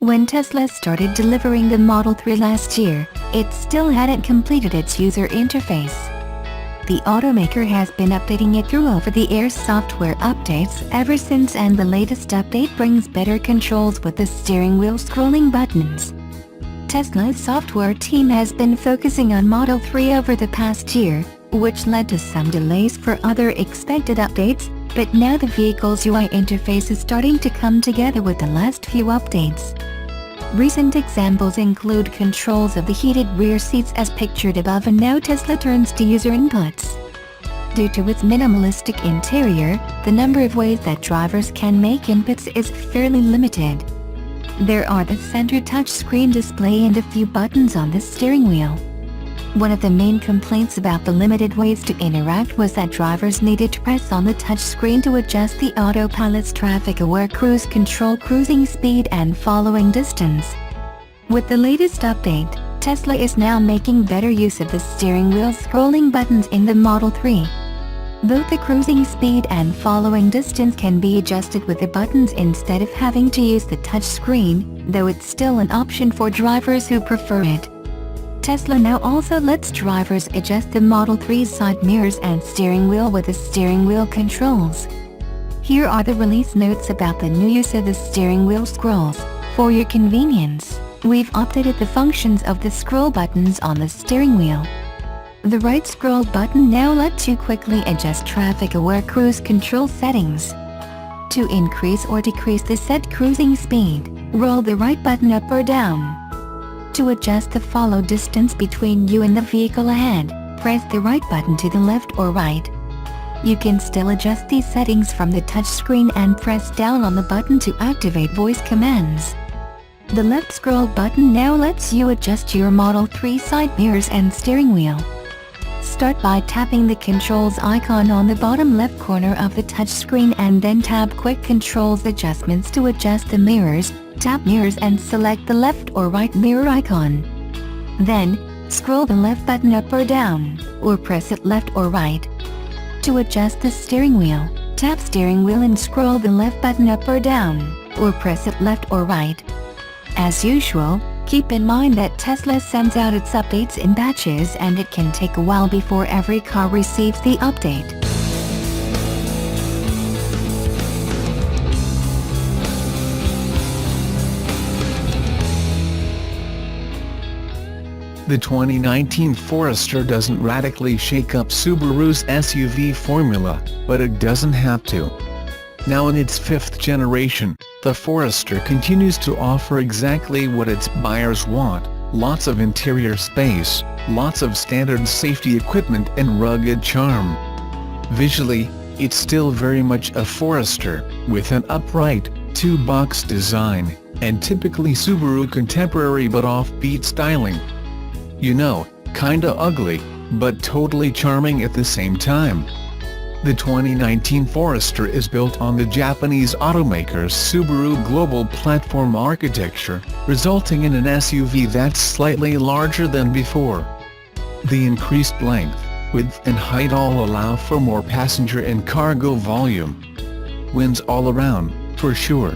When Tesla started delivering the Model 3 last year, it still hadn't completed its user interface. The automaker has been updating it through over-the-air software updates ever since, and the latest update brings better controls with the steering wheel scrolling buttons. Tesla's software team has been focusing on Model 3 over the past year, which led to some delays for other expected updates, but now the vehicle's UI interface is starting to come together with the last few updates. Recent examples include controls of the heated rear seats as pictured above, and now Tesla turns to user inputs. Due to its minimalistic interior, the number of ways that drivers can make inputs is fairly limited. There are the center touchscreen display and a few buttons on the steering wheel. One of the main complaints about the limited ways to interact was that drivers needed to press on the touchscreen to adjust the Autopilot's traffic-aware cruise control, cruising speed, and following distance. With the latest update, Tesla is now making better use of the steering wheel scrolling buttons in the Model 3. Both the cruising speed and following distance can be adjusted with the buttons instead of having to use the touchscreen, though it's still an option for drivers who prefer it. Tesla now also lets drivers adjust the Model 3's side mirrors and steering wheel with the steering wheel controls. Here are the release notes about the new use of the steering wheel scrolls. For your convenience, we've updated the functions of the scroll buttons on the steering wheel. The right scroll button now lets you quickly adjust traffic-aware cruise control settings. To increase or decrease the set cruising speed, roll the right button up or down. To adjust the follow distance between you and the vehicle ahead, press the right button to the left or right. You can still adjust these settings from the touchscreen and press down on the button to activate voice commands. The left scroll button now lets you adjust your Model 3 side mirrors and steering wheel. Start by tapping the controls icon on the bottom left corner of the touchscreen and then tap Quick Controls Adjustments to adjust the mirrors. Tap Mirrors and select the left or right mirror icon. Then, scroll the left button up or down, or press it left or right. To adjust the steering wheel, tap Steering Wheel and scroll the left button up or down, or press it left or right. As usual, keep in mind that Tesla sends out its updates in batches, and it can take a while before every car receives the update. The 2019 Forester doesn't radically shake up Subaru's SUV formula, but it doesn't have to. Now in its fifth generation, the Forester continues to offer exactly what its buyers want: lots of interior space, lots of standard safety equipment, and rugged charm. Visually, it's still very much a Forester, with an upright, two-box design, and typically Subaru contemporary but offbeat styling. You know, kinda ugly, but totally charming at the same time. The 2019 Forester is built on the Japanese automaker's Subaru global platform architecture, resulting in an SUV that's slightly larger than before. The increased length, width and height all allow for more passenger and cargo volume. Wins all around, for sure.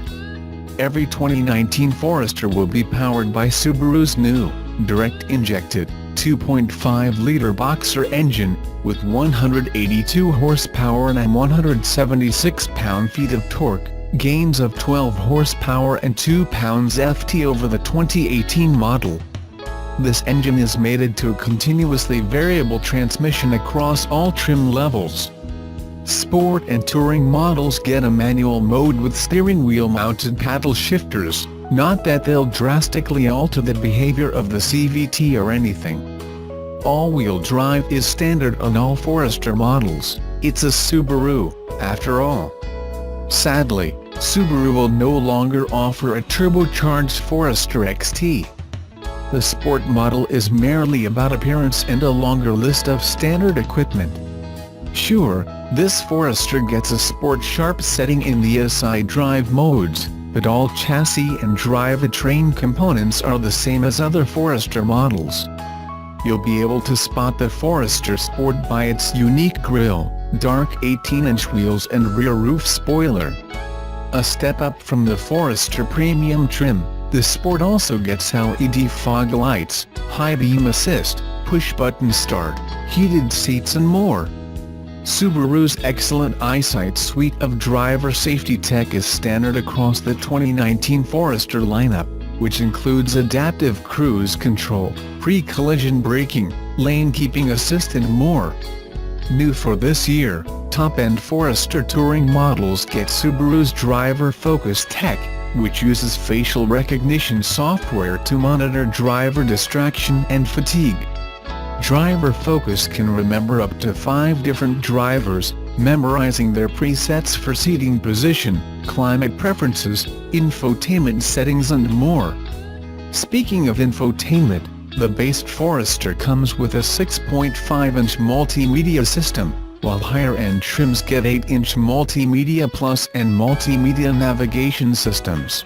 Every 2019 Forester will be powered by Subaru's new, direct-injected, 2.5-liter Boxer engine, with 182 horsepower and 176 pound-feet of torque, gains of 12 horsepower and 2 pounds-ft over the 2018 model. This engine is mated to a continuously variable transmission across all trim levels. Sport and touring models get a manual mode with steering wheel-mounted paddle shifters. Not that they'll drastically alter the behavior of the CVT or anything. All-wheel drive is standard on all Forester models. It's a Subaru, after all. Sadly, Subaru will no longer offer a turbocharged Forester XT. The Sport model is merely about appearance and a longer list of standard equipment. Sure, this Forester gets a Sport Sharp setting in the SI drive modes, but all chassis and drivetrain components are the same as other Forester models. You'll be able to spot the Forester Sport by its unique grille, dark 18-inch wheels and rear roof spoiler. A step up from the Forester Premium trim, The Sport also gets LED fog lights, high beam assist, push-button start, heated seats and more. Subaru's excellent eyesight suite of driver safety tech is standard across the 2019 Forester lineup, which includes adaptive cruise control, pre-collision braking, lane keeping assist and more. New for this year, top-end Forester touring models get Subaru's Driver Focus tech, which uses facial recognition software to monitor driver distraction and fatigue. Driver Focus can remember up to 5 different drivers, memorizing their presets for seating position, climate preferences, infotainment settings and more. Speaking of infotainment, the base Forester comes with a 6.5-inch multimedia system, while higher-end trims get 8-inch Multimedia Plus and multimedia navigation systems.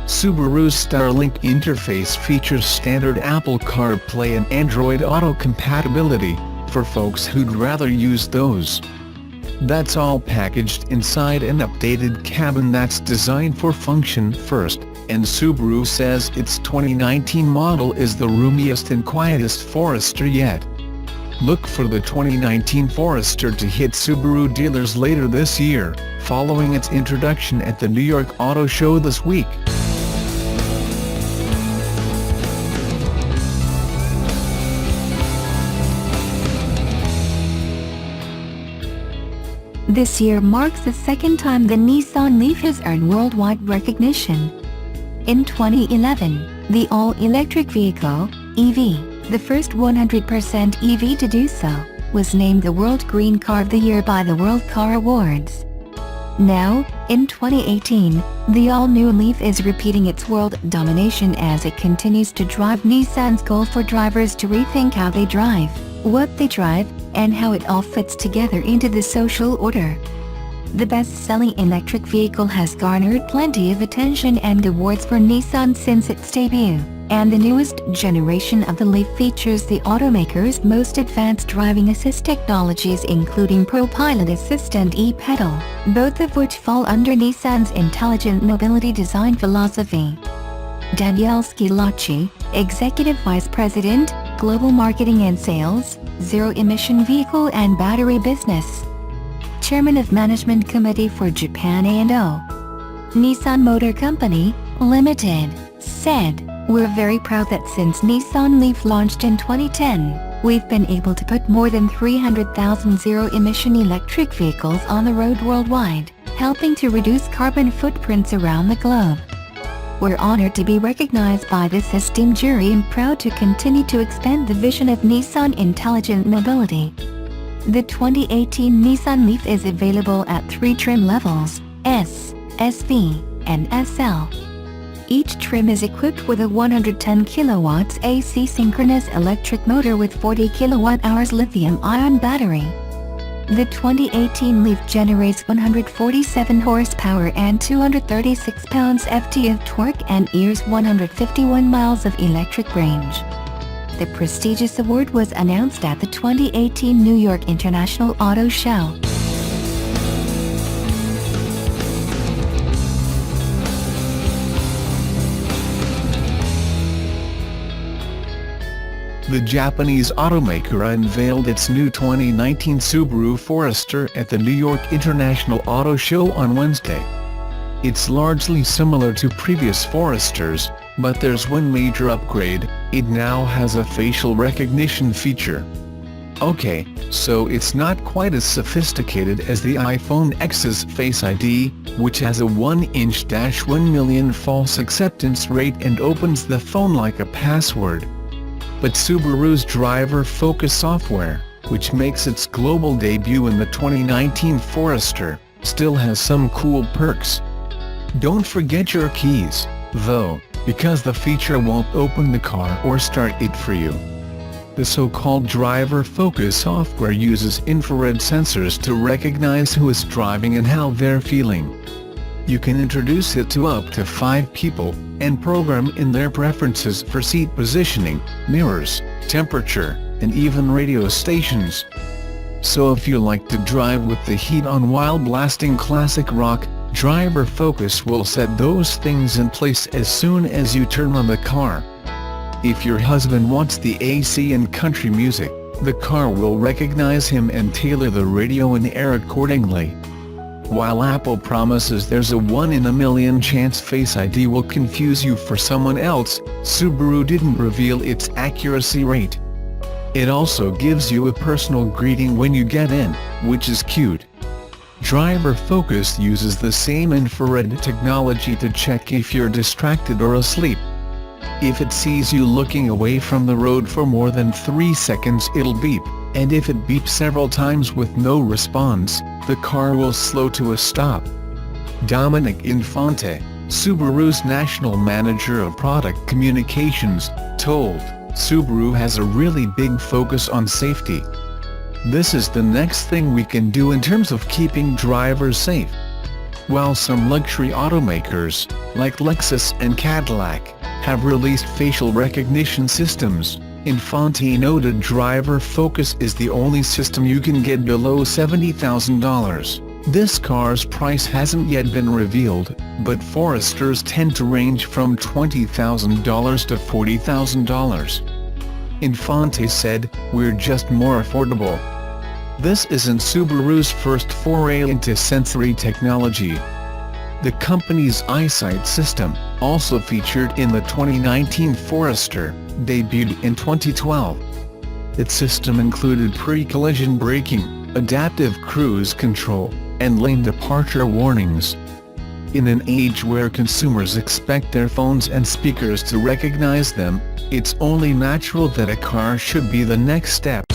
Subaru's Starlink interface features standard Apple CarPlay and Android Auto compatibility, for folks who'd rather use those. That's all packaged inside an updated cabin that's designed for function first, and Subaru says its 2019 model is the roomiest and quietest Forester yet. Look for the 2019 Forester to hit Subaru dealers later this year, following its introduction at the New York Auto Show this week. This year marks the second time the Nissan Leaf has earned worldwide recognition. In 2011, the all-electric vehicle, EV, the first 100% EV to do so, was named the World Green Car of the Year by the World Car Awards. Now, in 2018, the all-new Leaf is repeating its world domination as it continues to drive Nissan's goal for drivers to rethink how they drive, what they drive, and how it all fits together into the social order. The best-selling electric vehicle has garnered plenty of attention and awards for Nissan since its debut, and the newest generation of the Leaf features the automaker's most advanced driving assist technologies including Autopilot Assist and e-pedal, both of which fall under Nissan's intelligent mobility design philosophy. Daniele Schilacci, Executive Vice President, Global Marketing and Sales, Zero Emission Vehicle and Battery Business, Chairman of Management Committee for Japan A&O, Nissan Motor Company, Limited, said, "We're very proud that since Nissan Leaf launched in 2010, we've been able to put more than 300,000 zero-emission electric vehicles on the road worldwide, helping to reduce carbon footprints around the globe. We're honored to be recognized by this esteemed jury and proud to continue to expand the vision of Nissan Intelligent Mobility." The 2018 Nissan Leaf is available at 3 trim levels, S, SV, and SL. Each trim is equipped with a 110 kW AC synchronous electric motor with 40 kWh lithium-ion battery. The 2018 Leaf generates 147 horsepower and 236 pounds-ft of torque and ears 151 miles of electric range. The prestigious award was announced at the 2018 New York International Auto Show. The Japanese automaker unveiled its new 2019 Subaru Forester at the New York International Auto Show on Wednesday. It's largely similar to previous Foresters, but there's one major upgrade: it now has a facial recognition feature. Okay, so it's not quite as sophisticated as the iPhone X's Face ID, which has a 1-inch-1 million false acceptance rate and opens the phone like a password. But Subaru's Driver Focus software, which makes its global debut in the 2019 Forester, still has some cool perks. Don't forget your keys, though, because the feature won't open the car or start it for you. The so-called Driver Focus software uses infrared sensors to recognize who is driving and how they're feeling. You can introduce it to up to 5 people, and program in their preferences for seat positioning, mirrors, temperature, and even radio stations. So if you like to drive with the heat on while blasting classic rock, Driver Focus will set those things in place as soon as you turn on the car. If your husband wants the AC and country music, the car will recognize him and tailor the radio and air accordingly. While Apple promises there's a 1 in a million chance Face ID will confuse you for someone else, Subaru didn't reveal its accuracy rate. It also gives you a personal greeting when you get in, which is cute. Driver Focus uses the same infrared technology to check if you're distracted or asleep. If it sees you looking away from the road for more than 3 seconds, it'll beep, and if it beeps several times with no response, the car will slow to a stop. Dominic Infante, Subaru's national manager of product communications, told Subaru has a really big focus on safety. This is the next thing we can do in terms of keeping drivers safe. While some luxury automakers, like Lexus and Cadillac, have released facial recognition systems, Infante noted Driver Focus is the only system you can get below $70,000. This car's price hasn't yet been revealed, but Foresters tend to range from $20,000 to $40,000. Infante said, "We're just more affordable." This isn't Subaru's first foray into sensory technology. The company's EyeSight system, also featured in the 2019 Forester, debuted in 2012. Its system included pre-collision braking, adaptive cruise control, and lane departure warnings. In an age where consumers expect their phones and speakers to recognize them, it's only natural that a car should be the next step.